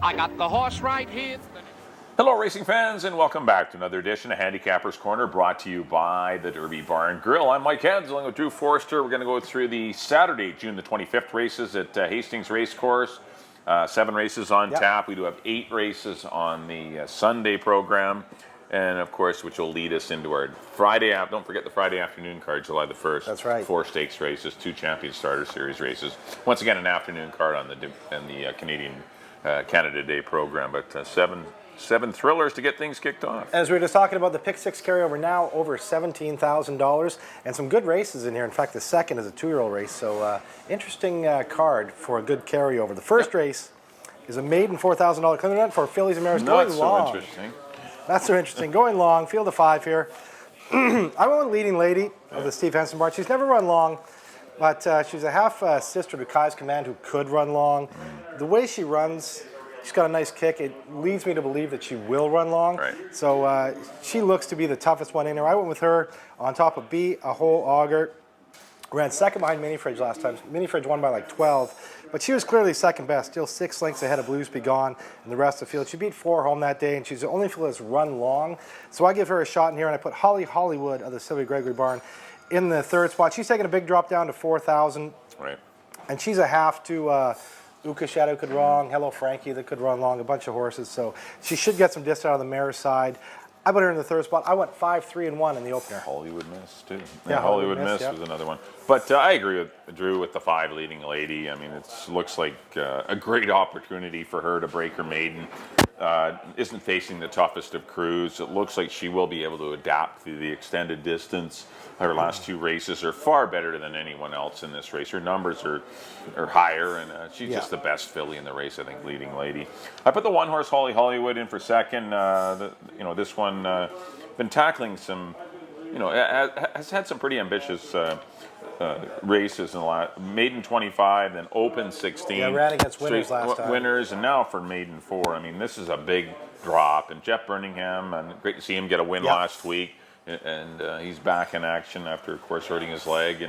I got the horse right here. Hello, racing fans, and welcome back to another edition of Handicappers Corner, brought to you by the Derby Bar and Grill. I'm Mike Heads, along with Drew Forrester. We're going to go through the Saturday, June the 25th races at Hastings Racecourse. 7 races on tap. We do have 8 races on the Sunday program, and of course, which will lead us into our Friday. Don't forget the Friday afternoon card, July the 1st. That's right. 4 stakes races, 2 Champion Starter Series races. Once again, an afternoon card on the Canadian Canada Day program, but 7 thrillers to get things kicked off. As we were just talking about, the Pick 6 carryover now over $17,000, and some good races in here. In fact, the second is a 2-year-old race, so interesting card for a good carryover. The first race is a maiden $4,000 claim event for fillies and mares going long. Not so interesting. Not so interesting. Going long, field of 5 here. I went with Leading Lady of the Steve Henson barn. She's never run long, but she's a half sister to Kai's Command, who could run long. The way she runs, she's got a nice kick. It leads me to believe that she will run long. Right. So she looks to be the toughest one in there. I went with her on top of B, a whole auger. Ran second behind Mini Fridge last time. Mini Fridge won by like 12, but she was clearly second best, still 6 lengths ahead of Blues Be Gone and the rest of the field. She beat 4 home that day, and she's the only field that's run long. So I give her a shot in here, and I put Holly Hollywood of the Sylvia Gregory barn in the 3rd spot. She's taking a big drop down to 4,000. Right. And she's a half to Uka Shadow could run, Hello Frankie that could run long, a bunch of horses. So she should get some distance out of the mare's side. I put her in the 3rd spot. I went 5, 3, and 1 in the opener. Hollywood Miss, too. Yeah, Hollywood Miss was another one. But I agree with Drew with the 5 Leading Lady. I mean, it looks like a great opportunity for her to break her maiden. Isn't facing the toughest of crews. It looks like she will be able to adapt to the extended distance. Her last 2 races are far better than anyone else in this race. Her numbers are higher, and she's just the best filly in the race, I think, Leading Lady. I put the 1-horse Holly Hollywood in for second. This one been tackling some, has had some pretty ambitious races in the last. Maiden 25, then Open 16. Yeah, ran against winners last time. Winners, and now for Maiden 4. I mean, this is a big drop. And Jeff Birmingham, and great to see him get a win last week. And he's back in action after, of course, hurting his leg.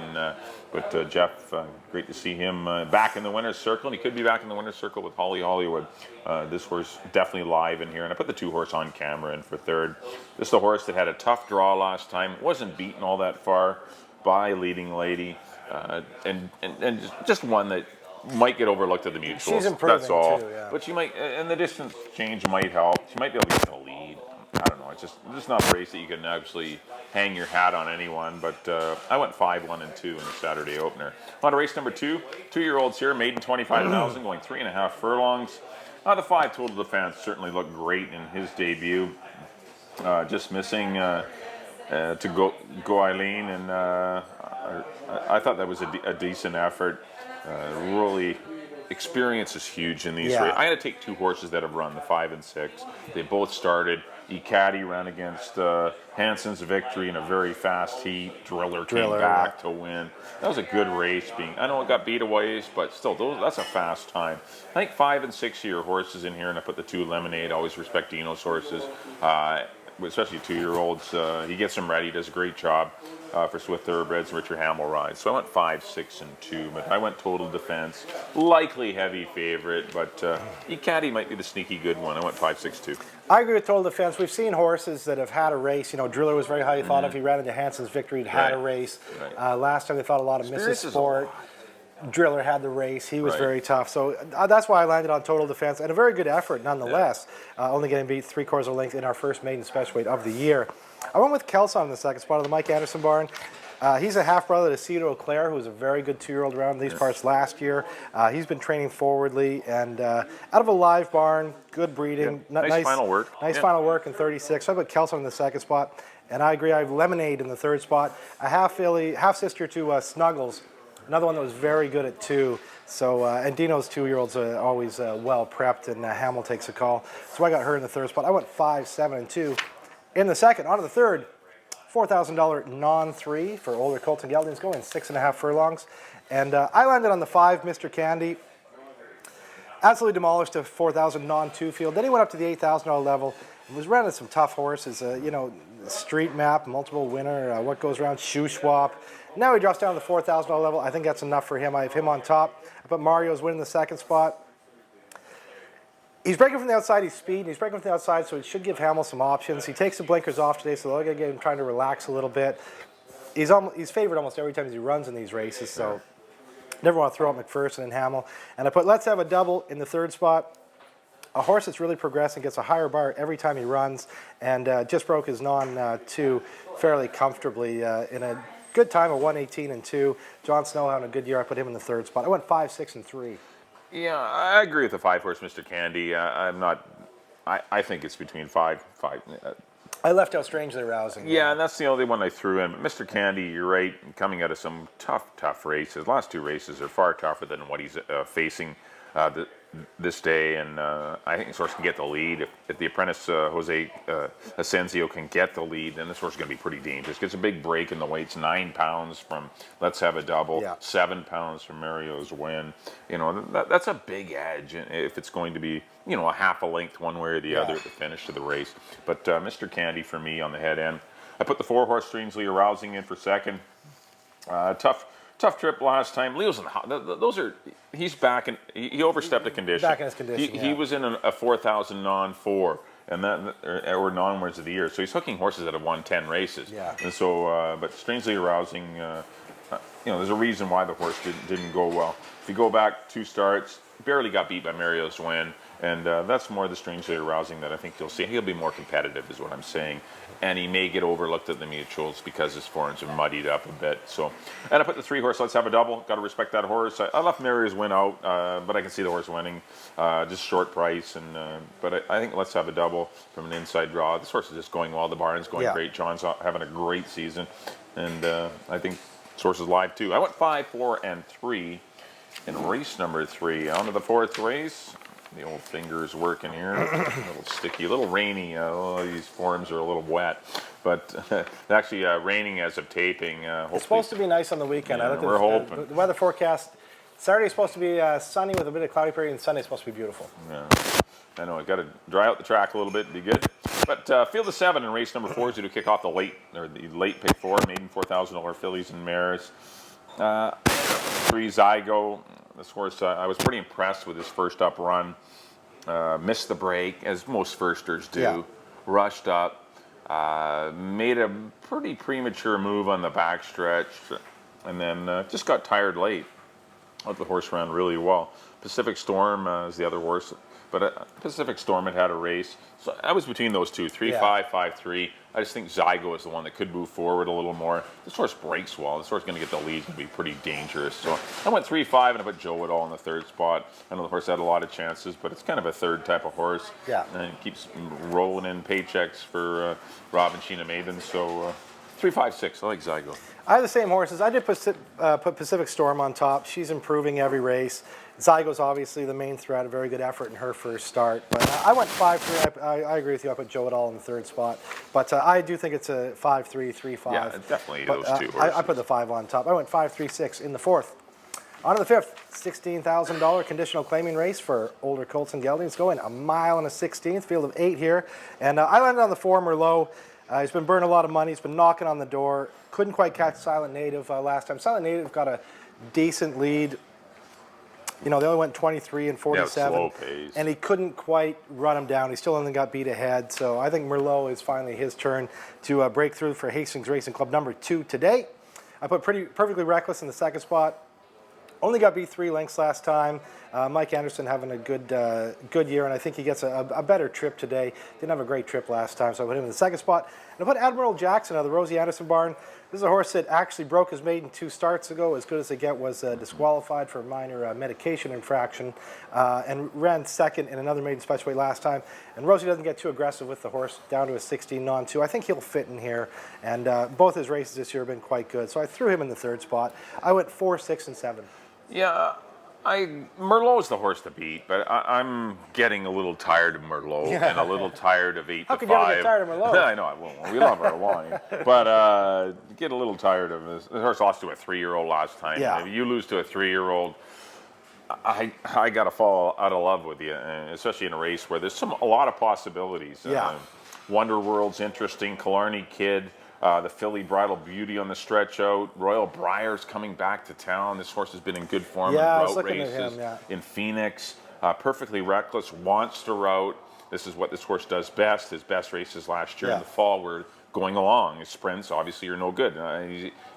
But Jeff, great to see him back in the winner's circle. And he could be back in the winner's circle with Holly Hollywood. This horse definitely live in here. And I put the 2-horse On Camera in for 3rd. This is the horse that had a tough draw last time. Wasn't beaten all that far by Leading Lady. And just one that might get overlooked at the mutuals. She's improving, that's all. too, yeah. But she might, and the distance change might help. She might be able to get the lead. I don't know. It's just not a race that you can actually hang your hat on anyone. But I went 5, 1, and 2 in the Saturday opener. On to race number 2. 2-year-olds here, maiden 25,000, going 3.5 furlongs. The 5 Total Defense certainly looked great in his debut. Just missing to go Eileen, and I thought that was a decent effort. Really, experience is huge in these races. I had to take 2 horses that have run, the 5 and 6. They both started. Caddy ran against Hanson's Victory in a very fast heat. Driller came back to win. That was a good race. I know it got beat away, but still, that's a fast time. I think 5 and 6-year horses in here, and I put the 2 Lemonade. Always respect Dino's horses, especially 2-year-olds. He gets them ready, does a great job for Swift Thoroughbreds, Richard Hamill rides. So I went 5, 6, and 2, but I went Total Defense. Likely heavy favorite, but Caddy might be the sneaky good one. I went 5, 6, 2. I agree with Total Defense. We've seen horses that have had a race. Driller was very highly thought of. He ran into Hanson's Victory. He'd had a race. Last time they thought a lot of Mrs. Sport. Driller had the race. He was very tough. So that's why I landed on Total Defense. And a very good effort nonetheless. Only getting beat 3/4 of a length in our first maiden special weight of the year. I went with Kelson in the 2nd spot of the Mike Anderson barn. He's a half-brother to Cedar Auclair, who was a very good 2-year-old around these parts last year. He's been training forwardly, and out of a live barn, good breeding. Nice final work. Nice final work in 36. So I put Kelson in the 2nd spot, and I agree. I have Lemonade in the 3rd spot. A half-sister to Snuggles, another one that was very good at 2. So, and Dino's 2-year-olds are always well prepped, and Hamill takes a call. So I got her in the 3rd spot. I went 5, 7, and 2 in the 2nd. On to the 3rd. $4,000 non-3 for older colts and geldings, going 6.5 furlongs. And I landed on the 5, Mr. Candy. Absolutely demolished a 4,000 non-2 field. Then he went up to the $8,000 level and was running some tough horses. Street Map, multiple winner, What Goes Around, Shoe Swap. Now he drops down to the $4,000 level. I think that's enough for him. I have him on top. I put Mario's winning the 2nd spot. He's breaking from the outside. He's speed. And he's breaking from the outside, so it should give Hamill some options. He takes the blinkers off today, so they're going to get him trying to relax a little bit. He's favored almost every time he runs in these races, so never want to throw out McPherson and Hamill. And I put Let's Have a Double in the third spot. A horse that's really progressing, gets a higher bar every time he runs, and just broke his non-2 fairly comfortably in a good time of 1:18.2. John Snow having a good year. I put him in the third spot. I went 5, 6, and 3. Yeah, I agree with the 5-horse, Mr. Candy. I'm not. I think it's between 5. I left out Strangely Rousing. Yeah, and that's the only one I threw in. But Mr. Candy, you're right. Coming out of some tough races. The last 2 races are far tougher than what he's facing this day, and I think this horse can get the lead. If the apprentice Jose Asensio can get the lead, then this horse is going to be pretty dangerous. Gets a big break in the weights, 9 pounds from Let's Have a Double, 7 pounds from Mario's Win. You know, that's a big edge if it's going to be, you know, a half a length one way or the other at the finish of the race. But Mr. Candy for me on the head end. I put the 4-horse Strangely Arousing in for second. Tough trip last time. Leo's in the he's back, and he overstepped a condition. Back in his condition, He was in a 4,000 non-4, and or non-words of the year. So he's hooking horses that have won 10 races. Yeah. And so, but Strangely Arousing, you know, there's a reason why the horse didn't go well. If you go back 2 starts, barely got beat by Mario's Win, and that's more the Strangely Arousing that I think you'll see. He'll be more competitive, is what I'm saying. And he may get overlooked at the mutuals because his forms are muddied up a bit. So, and I put the 3-horse Let's Have a Double. Got to respect that horse. I left Mario's Win out, but I can see the horse winning. Just short price, and but I think Let's Have a Double from an inside draw. This horse is just going well. The barn's going great. John's having a great season, and I think this horse is live too. I went 5, 4, and 3 in race number 3. On to the 4th race. The old fingers working here. A little sticky, a little rainy. These forms are a little wet, but actually raining as of taping. It's supposed to be nice on the weekend. Yeah, we're hoping. The weather forecast, Saturday's supposed to be sunny with a bit of cloudy period, and Sunday's supposed to be beautiful. Yeah, I know. I got to dry out the track a little bit, be good. But field of 7 in race number 4 is due to kick off the late pick 4, maiden $4,000 fillies and mares. 3 Zygo. This horse, I was pretty impressed with his first up run. Missed the break, as most firsters do. Yeah. Rushed up. Made a pretty premature move on the backstretch. And then just got tired late. I thought the horse ran really well. Pacific Storm is the other horse. But Pacific Storm had a race. So I was between those 2, 3, 5, 5, 3. I just think Zygo is the one that could move forward a little more. This horse breaks well. This horse is going to get the lead and be pretty dangerous. So I went 3, 5, and I put Joe Woodall in the 3rd spot. I know the horse had a lot of chances, but it's kind of a 3rd type of horse. Yeah. And it keeps rolling in paychecks for Rob and Sheena Maven. So 3, 5, 6. I like Zygo. I have the same horses. I did put Pacific Storm on top. She's improving every race. Zygo's obviously the main threat, a very good effort in her first start. But I went 5, 3. I agree with you. I put Joe Woodall in the 3rd spot. But I do think it's a 5, 3, 3, 5. Yeah, definitely but, those 2 horses. I put the 5 on top. I went 5, 3, 6 in the 4th. On to the 5th, $16,000 conditional claiming race for older colts and geldings. Going a mile and a 16th, field of 8 here. And I landed on the 4 Merlot. He's been burning a lot of money. He's been knocking on the door. Couldn't quite catch Silent Native last time. Silent Native got a decent lead. You know, they only went 23 and 47. Slow pace. And he couldn't quite run him down. He still only got beat ahead. So I think Merlot is finally his turn to break through for Hastings Racing Club number 2 today. I put Perfectly Reckless in the 2nd spot. Only got beat 3 lengths last time. Mike Anderson having a good year, and I think he gets a better trip today. Didn't have a great trip last time, so I put him in the 2nd spot. And I put Admiral Jackson out of the Rosie Anderson barn. This is a horse that actually broke his maiden 2 starts ago. As good as they get, was disqualified for a minor medication infraction, and ran 2nd in another maiden special weight last time. And Rosie doesn't get too aggressive with the horse, down to a 16 non-2. I think he'll fit in here, and both his races this year have been quite good. So I threw him in the 3rd spot. I went 4, 6, and 7. Yeah, Merlot's the horse to beat, but I'm getting a little tired of Merlot and a little tired of 8 How to 5. could you ever get tired of Merlot? I know, I won't. We love our wine. But get a little tired of this. This horse lost to a 3-year-old last time. Yeah. If you lose to a 3-year-old, I got to fall out of love with you, especially in a race where there's a lot of possibilities. Yeah. Wonder World's interesting, Killarney Kid. The filly Bridal Beauty on the stretch out. Royal Briar's coming back to town. This horse has been in good form in route races. In Phoenix. Perfectly Reckless wants to route. This is what this horse does best. His best races last year in the fall were going along. His sprints obviously are no good.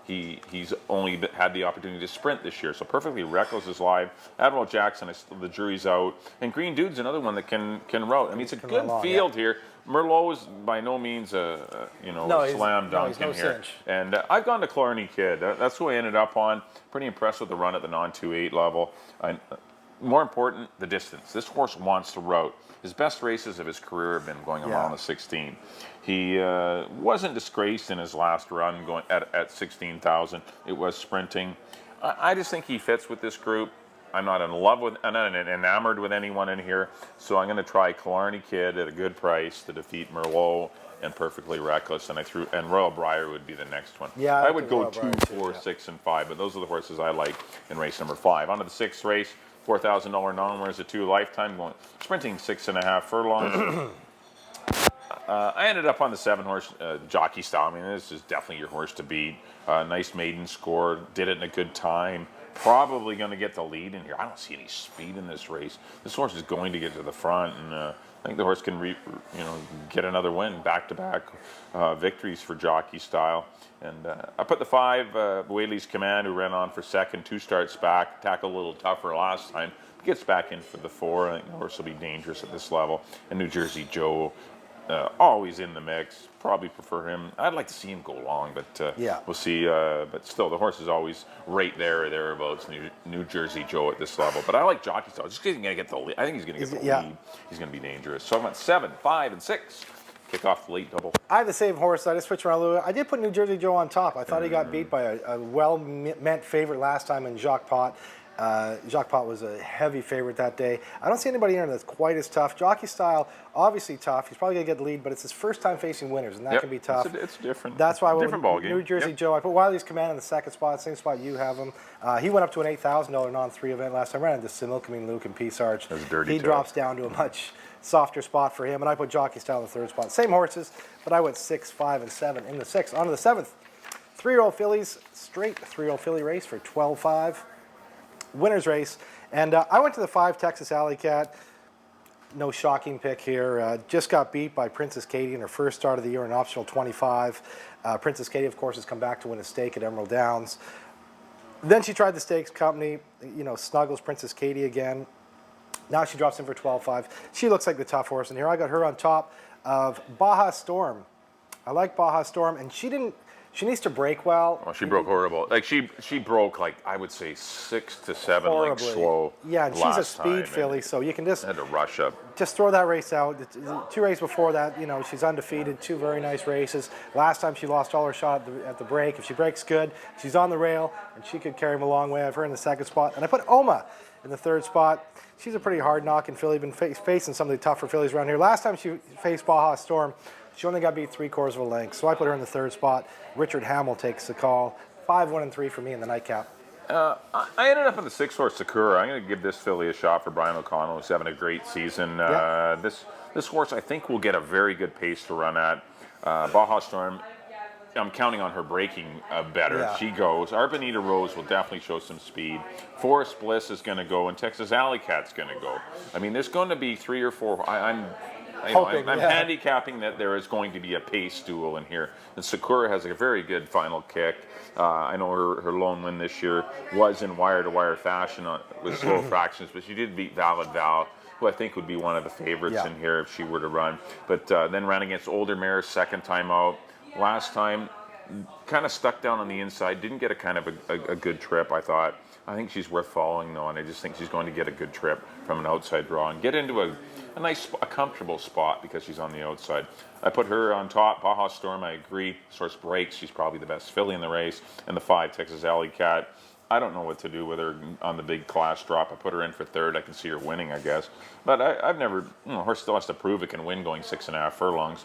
He's only had the opportunity to sprint this year. So Perfectly Reckless is live. Admiral Jackson, the jury's out. And Green Dude's another one that can route. I mean, it's a good field here. Merlot is by no means a slam dunk in here. Cinch. And I've gone to Clarny Kid. That's who I ended up on. Pretty impressed with the run at the non-2.8 level. More important, the distance. This horse wants to route. His best races of his career have been going around the 16. He wasn't disgraced in his last run going at 16,000. It was sprinting. I just think he fits with this group. I'm not enamored with anyone in here, so I'm going to try Killarney Kid at a good price to defeat Merlot and Perfectly Reckless, and Royal Briar would be the next one. Yeah, I would go Royal 2, Briar 4, 6, and 5, but those are the horses I like in race number 5. On to the 6th race. $4,000 non-winners at 2 lifetime, going sprinting 6.5 furlongs. I ended up on the 7-horse Jockey Style. I mean, this is definitely your horse to beat. Nice maiden score, did it in a good time. Probably going to get the lead in here. I don't see any speed in this race. This horse is going to get to the front, and I think the horse can get another win, back-to-back victories for Jockey Style. And I put the 5, Whaley's Command, who ran on for second, 2 starts back, tackled a little tougher last time. Gets back in for the 4. I think the horse will be dangerous at this level. And New Jersey Joe, always in the mix. Probably prefer him. I'd like to see him go long, but we'll see. But still, the horse is always right there or thereabouts. New Jersey Joe at this level. But I like Jockey Style. Just because he's going to get the lead. I think he's going to get the lead. He's going to be dangerous. So I'm at 7, 5, and 6. Kick off the late double. I have the same horse. I just switched around a little bit. I did put New Jersey Joe on top. I thought he got beat by a well-meant favorite last time in Jacques Pot. Jacques Pot was a heavy favorite that day. I don't see anybody in there that's quite as tough. Jockey Style, obviously tough. He's probably going to get the lead, but it's his first time facing winners, and that can be tough. It's different. That's why I went different ball game. New Jersey Joe. I put Wiley's Command in the 2nd spot, same spot you have him. He went up to an $8,000 non-3 event last time. Ran into Similkameen, Luke, and Peace Arch. That's dirty. He drops down to a much softer spot for him, and I put Jockey Style in the 3rd spot. Same horses, but I went 6, 5, and 7 in the 6th. On to the 7th. 3-year-old fillies, straight 3-year-old filly race for 12.5. Winner's race. And I went to the 5 Texas Alley Cat. No shocking pick here. Just got beat by Princess Katie in her first start of the year in optional 25. Princess Katie, of course, has come back to win a stake at Emerald Downs. Then she tried the stakes company, snuggles Princess Katie again. Now she drops in for 12.5. She looks like the tough horse in here. I got her on top of Baja Storm. I like Baja Storm, and she needs to break well. Oh, she broke horrible. Like she broke I would say 6 to 7 horribly. Slow. Yeah, and she's a speed filly, so you can just had to rush up. Just throw that race out. The 2 races before that, she's undefeated. 2 very nice races. Last time she lost all her shot at the break. If she breaks good, she's on the rail, and she could carry him a long way. I have her in the 2nd spot, and I put Oma in the 3rd spot. She's a pretty hard-knocking filly. Been facing some of the tougher fillies around here. Last time she faced Baja Storm, she only got beat 3/4 of a length, so I put her in the 3rd spot. Richard Hamill takes the call. 5, 1, and 3 for me in the nightcap. I ended up in the 6-horse Sakura. I'm going to give this filly a shot for Brian O'Connell, who's having a great season. This horse, I think, will get a very good pace to run at. Baja Storm, I'm counting on her breaking better. Yeah. She goes. Arbanita Rose will definitely show some speed. Forest Bliss is going to go, and Texas Alley Cat's going to go. I mean, there's going to be 3 or 4. I'm handicapping that there is going to be a pace duel in here. And Sakura has a very good final kick. I know her lone win this year was in wire-to-wire fashion with slow fractions, but she did beat Valid Val, who I think would be one of the favorites in here if she were to run. But then ran against older mares 2nd time out. Last time, kind of stuck down on the inside. Didn't get a good trip, I thought. I think she's worth following, though, and I just think she's going to get a good trip from an outside draw and get into a comfortable spot because she's on the outside. I put her on top. Baja Storm, I agree. Source breaks. She's probably the best filly in the race. And the 5 Texas Alley Cat. I don't know what to do with her on the big class drop. I put her in for 3rd. I can see her winning, I guess. But I've never, horse still has to prove it can win going 6.5 furlongs.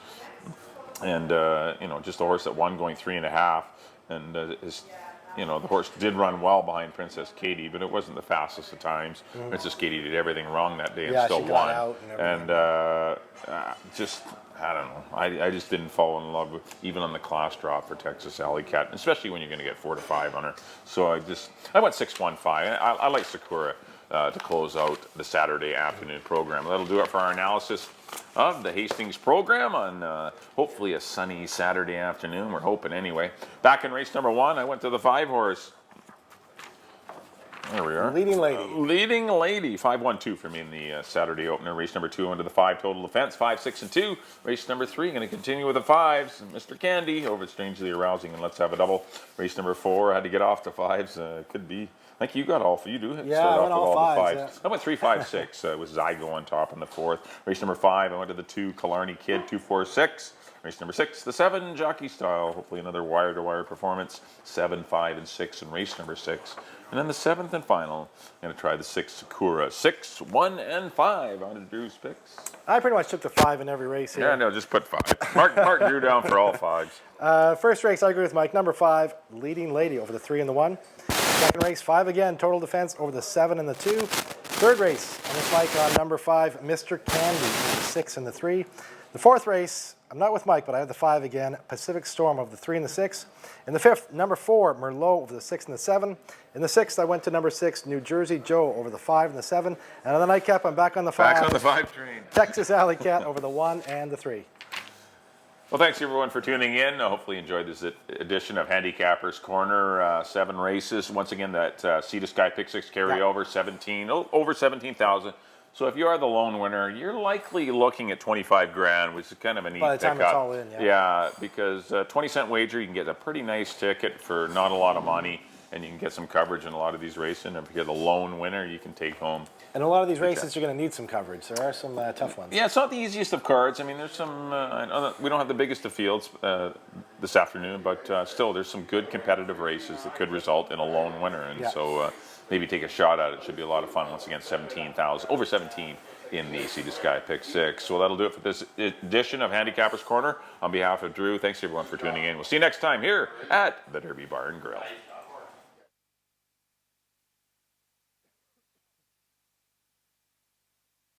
And, just a horse that won going 3.5. And the horse did run well behind Princess Katie, but it wasn't the fastest of times. Princess Katie did everything wrong that day and still won. Out and I don't know. I just didn't fall in love with even on the class drop for Texas Alley Cat, especially when you're going to get 4 to 5 on her. So I went 6-1-5. I like Sakura. to close out the Saturday afternoon program. That'll do it for our analysis of the Hastings program on hopefully a sunny Saturday afternoon. We're hoping anyway. Back in race number 1, I went to the 5-horse. There we are. Leading Lady. Leading Lady. 5-1-2 for me in the Saturday opener. Race number 2 under the 5 total defense. 5, 6, and 2. Race number 3 going to continue with the 5s. Mr. Candy over Strangely Arousing and Let's Have a Double. Race number 4 I had to get off to 5s. Could be. I think you got all. You do. Yeah, I went all 5s. The 5s. Yeah. I went 3, 5, 6 with Zygo on top in the 4th. Race number 5 I went to the 2 Killarney Kid 2, 4, 6. Race number 6, the 7 Jockey Style. Hopefully another wire-to-wire performance. 7, 5, and 6 in race number 6. And then the 7th and final, I'm going to try the 6 Sakura. 6, 1, and 5 on to Drew's picks. I pretty much took the 5 in every race here. Yeah, no, just put 5. Mark Drew down for all 5s. First race, I agree with Mike. Number 5, Leading Lady over the 3 and the 1. Second race, 5 again, Total Defense over the 7 and the 2. Third race, I'm with Mike on number 5, Mr. Candy over the 6 and the 3. The fourth race, I'm not with Mike, but I have the 5 again, Pacific Storm over the 3 and the 6. In the 5th, number 4, Merlot over the 6 and the 7. In the 6th, I went to number 6, New Jersey Joe over the 5 and the 7. And on the nightcap, I'm back on the 5. Back on the 5 train. Texas Alley Cat over the 1 and the 3. Well, thanks everyone for tuning in. Hopefully you enjoyed this edition of Handicappers Corner. 7 races. Once again, that Sea to Sky Pick 6 carryover, 17, over 17,000. So if you are the lone winner, you're likely looking at 25 grand, which is kind of a neat By the time pickup. it's all in, yeah. Yeah, because 20-cent wager, you can get a pretty nice ticket for not a lot of money, and you can get some coverage in a lot of these races. And if you're the lone winner, you can take home. And a lot of these races, you're going to need some coverage. There are some tough ones. Yeah, it's not the easiest of cards. I mean, there's some. We don't have the biggest of fields this afternoon, but still, there's some good competitive races that could result in a lone winner, and so maybe take a shot at it. Should be a lot of fun. Once again, 17,000, over 17 in the Sea to Sky Pick 6. Well, that'll do it for this edition of Handicappers Corner. On behalf of Drew, thanks everyone for tuning in. We'll see you next time here at the Derby Bar and Grill.